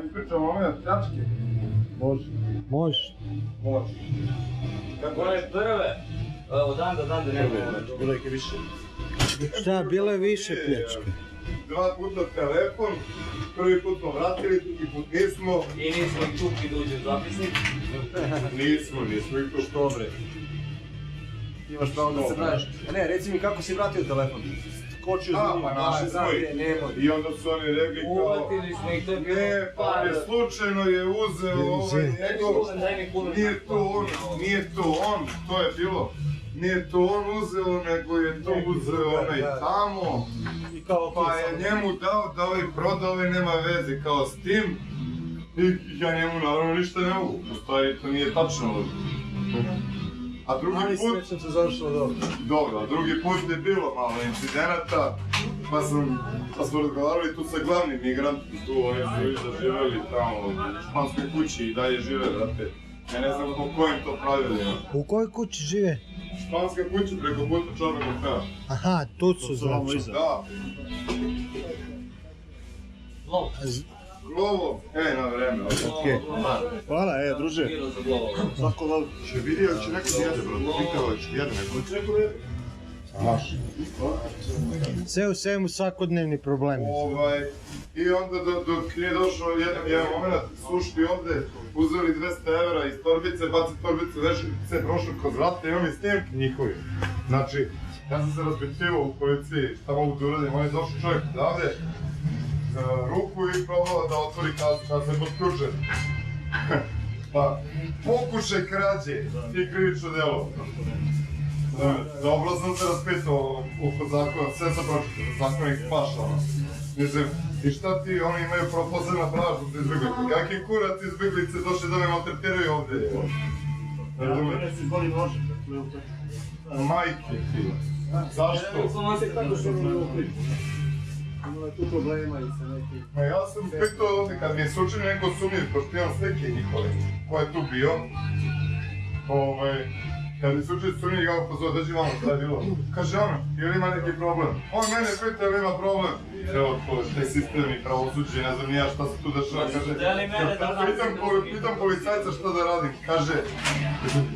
ispričamo moment pljačke? Može. Može. Može. One prve, od dan da nema. Bilo je više. Šta, bilo je više pljačke. 2 puta telefon, prvi put smo vratili, drugi put nismo. I nismo ih čukli da uđe u zapisnik. Nismo ih to što bre. Imaš pravo da se praviš. Ne, reci mi kako si vratio telefon. Kočio za njim, naše znake, nema. I onda su oni rekli kao... Uvatili smo ih, to je bilo... Ne, pa slučajno je uzeo ovaj njegov... Nije to on, to je bilo. Nije to on uzeo, nego je to uzeo onaj tamo. Pa je njemu dao da ovaj prodao, ovaj nema veze kao s tim. I ja njemu naravno ništa ne mogu, u stvari to nije tačno. A drugi put... Ali srećem se završilo dobro. Dobro, a drugi put je bilo malo incidenata, pa smo razgovarali tu sa glavnim migrantom, tu oni su zaživjeli tamo u španskoj kući i dalje žive, brate. Ja ne znam po kojim to pravilima. U kojoj kući žive? Španska kuća preko puta Čarnog Otea. Aha, tu su znači. Da. Lov. Glovo, na vreme, Okej. Hvala, druže. Bilo za glovo. Svako lov. Će vidio, će neko jede, bro. Pitao će jede neko. Će neko jede. Maš. Sve u svemu svakodnevni problemi. I onda dok nije došao jedan moment, su ušli ovde, uzeli 200 evra iz torbice, bacili torbice, vešice, prošli kroz vrata i imam i snimke njihovi. Znači, ja sam se raspitivao u policiji šta mogu da uradim, on je došao čovjek odavde, za ruku i probao da otvori kada se podključen. Pa, pokušaj krađe i krivično delo. Dobro sam se raspitao oko zakona, sve sam pročitao, zakonik paša ono. Mislim, i šta ti, oni imaju posebna prava što su izbjeglice, kakvi kurac izbjeglice došli da me maltretiraju ovdje? Ne si boli nože. Majke ti. Zašto? Ima tu problema i sa nekim... Ma ja sam pitao ovdje, kad mi je sučinio neko sumnjiv, pošto imam slike njihove, ko je tu bio, kad mi se učili sumnjiv, ja ga pozvao, dođi vamo, šta je bilo? Kaže ono, ili ima neki problem? On mene pita ili ima problem? Evo to, taj sistem i pravosuđe, ne znam ni ja šta se tu dešava, kaže... Pitam policajca šta da radim, kaže...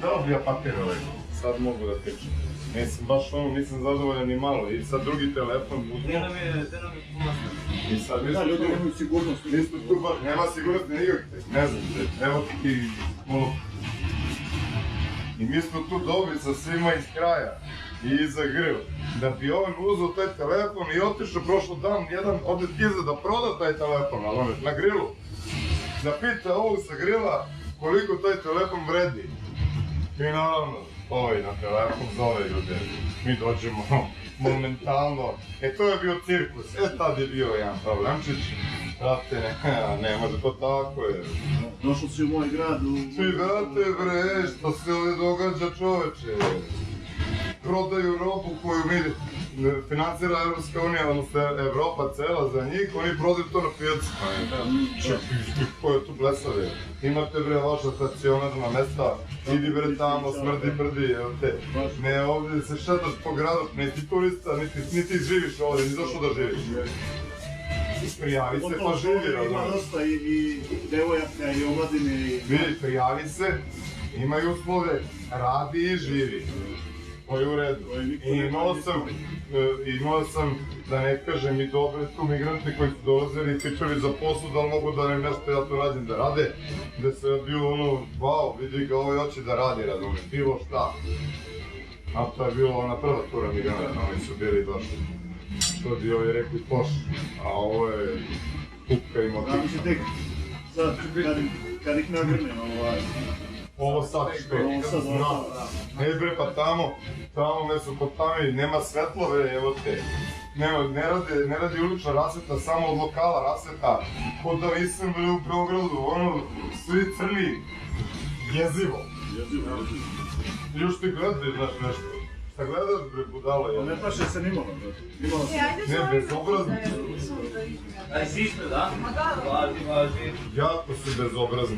Dao bi ja papir ovaj, sad mogu da pričam. Mislim, baš nisam zadovoljan ni malo i sad drugi telefon uzmo. Gdje nam je pomasno? I sad mi smo tu... Ljudi nemaju sigurnost. Mi smo tu baš, nema sigurnosti nikakve, ne znam te, evo ti malo... I mi smo tu dobri sa svima iz kraja i iza gril. Da bi on uzeo taj telefon i otišao prošlo dan jedan ovdje iza da proda taj telefon, ali on je na grilu. Da pita ovog sa grila koliko taj telefon vredi. I naravno, ovaj na telefon zove ljude. Mi dođemo momentalno. To je bio cirkus, tad je bio jedan problemčić. Brate, ne može to tako je. Došao si u moj grad u... Svi brate bre, što se ovdje događa čoveče? Prodaju robu koju mi financira Evropska unija, odnosno Evropa cela za njih, oni prodaju to na pijacu. Ko je tu blesave? Imate bre vaša stacionarna mesta, idi bre tamo, smrdi brdi, evo te. Ne, ovdje se šetaš po gradu, niti turista, niti živiš ovdje, ni došao da živiš. Prijavi se pa živi, razumiješ? Ima dosta i devojaka i omladine i... Vidi, prijavi se, imaju uslove, radi i živi. To je u redu. I imao sam, da ne kažem, i dobre tu migrante koji su dolazili i pitali za poslu, da li mogu da im nešto ja to radim da rade. Gde se je bilo ono, wow, vidi ga, ovo hoće da radi, razumiješ, bilo šta. A to je bilo ona prva tura migranta, oni su bili došli. Što bi ovi rekli poš, a ovo je kupka i motika. Da mi se tek, sad, kad ih nagrne, Ovo sad što? Ne bre, pa tamo Mesopotami, nema svetlove, evo te. Ne radi ulična rasveta, samo od lokala rasveta. Kod da visam bre u Beogradu, ono, svi crni. Jezivo. Još ti gledaj, znaš nešto. Šta gledaš bre, budala je? Ne plaše se nimalo, brate. Ne, bezobrazni. Aj, si ispred, da? Važi. Jako su bezobrazni.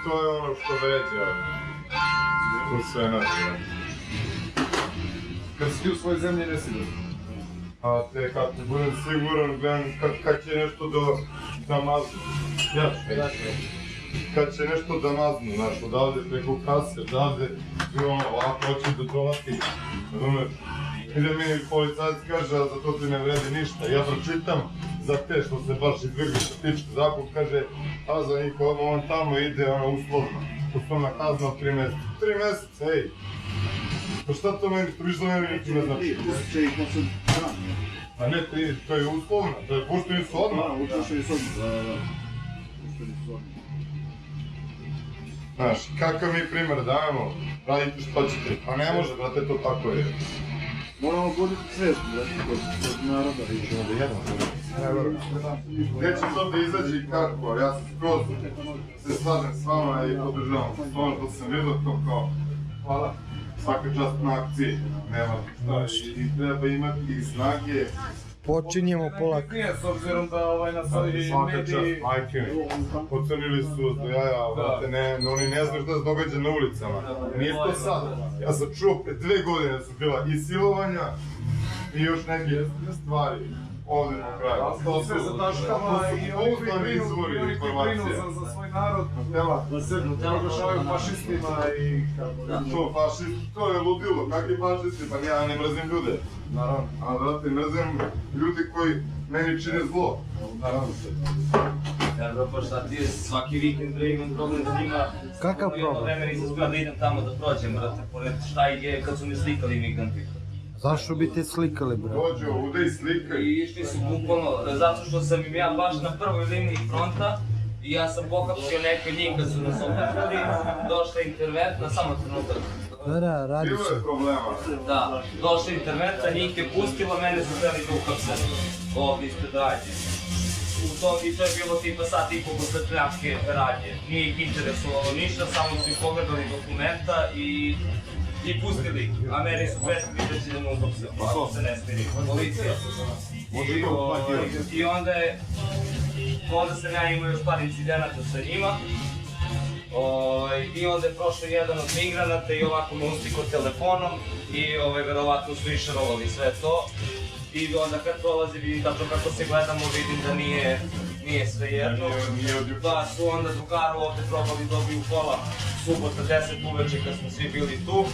To je ono što vređa. Tu sve nađe. Kad si ti u svojoj zemlji nesiguran? A te kako budem siguran, gledam kad će nešto da maznu. Kad će nešto da maznu, znaš, odavde preko kase, odavde, i ono, ovako hoće da dolati, razumeš? Ide mi policajac kaže, a za to ti ne vredi ništa. Ja pročitam za te što se baš izbjegli statički zakon, kaže, a za njih on tamo ide, ono, uslovna kazna od 3 mjeseca. 3 mjeseca, ej! Pa šta to meni, to više meni ne znači? A ne, to je uslovno, to je pušteni su odmah. Znaš, kakav mi primjer dajemo, radite šta ćete, pa ne može, brate, to tako je. Moramo buditi svjesni, kod naroda. Gdje će to da izađe i kako, ja se skroz se slažem s vama i podržavam ono što sam vidio to kao, hvala, svaka čast na akciji, nema šta, i treba imati i snage. Počinjemo polako. S obzirom da na svoji Svaka čast, mediji... majke mi, ocenili su do jaja, vrate, oni ne znaju šta se događa na ulicama. Nije to sad, ja sam čuo pre 2 godine da su bila i silovanja i još neke stvari ovdje na kraju. To sve za taškama i oni koji brinu za svoj narod, da se proglašavaju fašistima i kako... To fašisti, to je ludilo, kakvi fašisti, pa ja ne mrzim ljude. Naravno. A vrati, mrzim ljudi koji meni čine zlo. Naravno. Ja bro, pa šta ti je svaki vikend bre imam problem s njima. Kakav problem? Vreme nisam spio da idem tamo da prođem, brate, pored šta ih je kad su mi slikali migranti. Zašto bi te slikali, bro? Dođe ovdje i slika. I išli su bukvalno, zato što sam im ja baš na prvoj liniji fronta i ja sam pokapsio neke njih kad su nas opetili, došla interventna, samo trenutak. Da, radi Bilo se. je problema. Da, došla interventna, njih je pustila, mene su htjeli da uhapse. Ovdje ispred radnje. I to je bilo tipa sat i pol posle pljačke radnje. Nije ih interesovalo ništa, samo su ih pogledali dokumenta i pustili ih. A meni su pretili da će da me uhapse, pa se ne smiri. Policija. I onda sam ja imao još par incidenata sa njima. I onda je prošao jedan od migranata i ovako me uslikao telefonom i verovatno su išarovali sve to. I onda kad prolazi vidim tačno kako se gledamo, vidim da nije sve jedno. Pa su onda drugaru ovdje probali dobiju kola subota 10 uveče kad smo svi bili tu.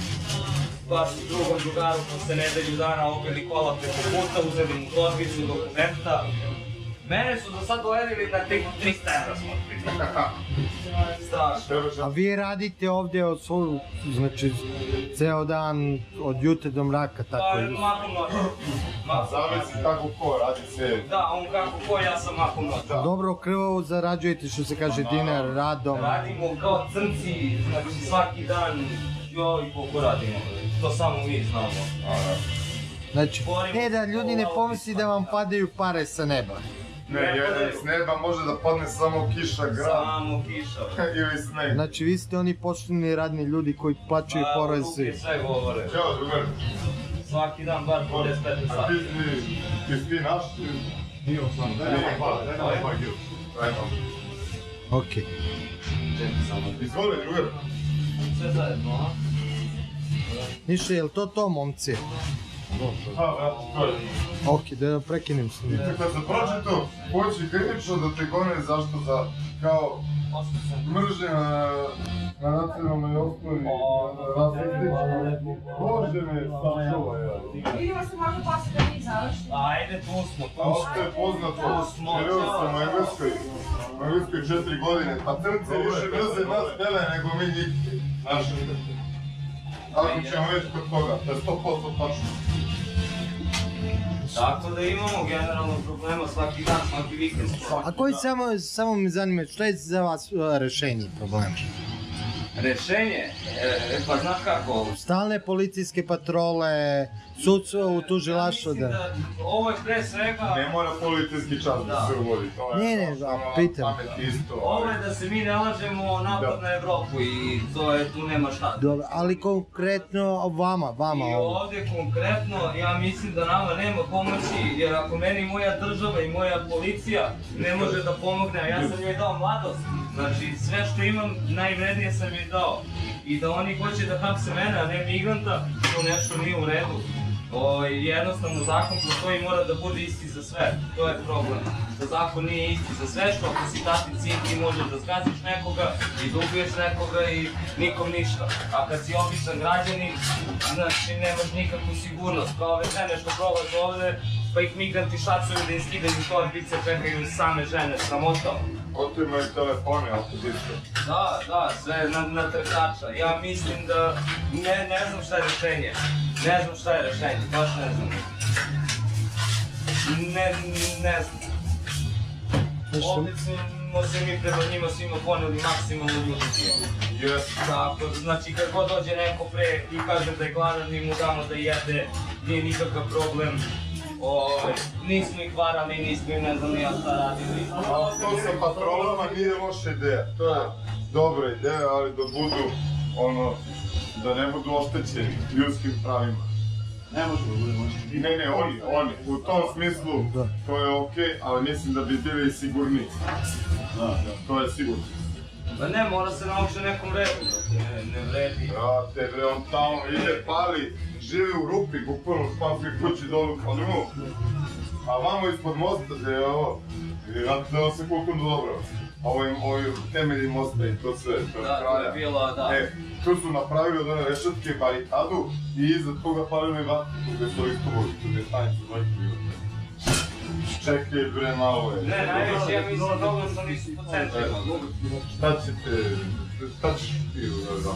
Pa su drugom drugaru posle nedelju dana obili kola preko puta, uzeli mu torbicu, dokumenta. Mene su do sad doledili na tek 300 evra smo otprilike. Strašno. A vi radite ovdje od svoju, znači, ceo dan, od jutra do mraka, tako Pa, je? mahom noć. Zavisi kako ko radi se. Da, on kako ko, ja sam mahom noć. Dobro krvavo zarađujete, što se kaže, dinar, radom. Radimo kao crnci, znači svaki dan, joj koliko radimo. To samo mi znamo. Znači, da ljudi ne pomisli da vam padaju pare sa neba. Ne, s neba može da padne samo kiša, grad. Samo kiša. Ili sneg. Znači, vi ste oni pošteni radni ljudi koji plaćaju poreze. Ruke sve govore. Ćao, drugar. Svaki dan bar 45 A sati. ti naš? Dio sam. Pa gil. Okej. Izvoli, drugar. Sve zajedno, a? Ništa, je li to, momci? Ha, brate, to je. Okej, da prekinem s njim. Kad sam pročito, hoće kritično da te gone zašto za, kao, mržnje na nacionalnoj osnovi, rasistički. Bože me, sačuvaj, ja. Vidimo se možda posle da mi završimo. Ajde, tu smo, tu A ovo je poznato, želio sam u Engleskoj 4 godine, pa crnci više mrze nas bele nego mi njih. Znaš, ako ćemo već kod toga, to je 100% tačno. Tako da imamo generalno problema svaki dan, svaki vikend. A koji samo me zanima, što je za vas rešenje problema? Rešenje? Pa znaš kako? Stalne policijske patrole, sudstvo u tužilaštvu Ja mislim da ovo je pre svega... Ne mora politički čas da se uvodi, to je... Ne, a pitam. Pamet isto. Ovo je da se mi ne lažemo napad na Evropu i to je, tu nema šta. Dobro, ali konkretno vama I ovo. ovdje konkretno, ja mislim da nama nema pomoći, jer ako meni moja država i moja policija ne može da pomogne, a ja sam joj dao mladost, znači sve što imam najvrednije sam joj dao. I da oni hoće da hapse mene, a ne migranta, to nešto nije u redu. Jednostavno zakon postoji, mora da bude isti za sve, to je problem. Što zakon nije isti za sve, što ako si tati cilj ti možeš da zgaziš nekoga i da ubiješ nekoga i nikom ništa. A kad si običan građanin, znači nemaš nikakvu sigurnost, kao ove žene što prolaze ovde, pa ih migranti šacuju da im skidaju torbice, čekaju same žene, sramota. Otimaju telefone, ako dište. Da, sve na trkača. Ja mislim da ne znam šta je rešenje. Ne znam šta je rešenje, baš ne znam. Ne znam. Ovdje smo se mi prema njima svima poneli maksimalno ljudski. Tako, znači kad god dođe neko pre i kaže da je gladan, mi mu damo da jede, nije nikakav problem. Nismo ih varali, nismo im ne znam ni ja šta radili. To sa patrolama nije loša ideja, to je dobra ideja, ali da budu, da ne budu oštećeni ljudskim pravima. Ne možemo da budemo oštećeni. Ne, oni, u tom smislu to je okej, ali mislim da bi bili sigurni. To je sigurno. Pa ne, mora se nauči nekom redu, ne vredi. Brate, bre, on tamo ide, pali, živi u rupi, bukvalno u španskoj kući dolu kao nju. A vamo ispod mosta, gdje je ovo, vjerojatno da se koliko dobro. Ovi temelji mosta i to sve, to je Da, to je bilo, da. Tu su napravili od one rešetke barikadu i iza toga palili vatru, gdje su istovali, gdje je stanicu dvojke bilo. Čekaj bre, malo je. Ne, najveći ja mislim problem što nisu po centrima. Šta ćete, šta ćeš ti, da?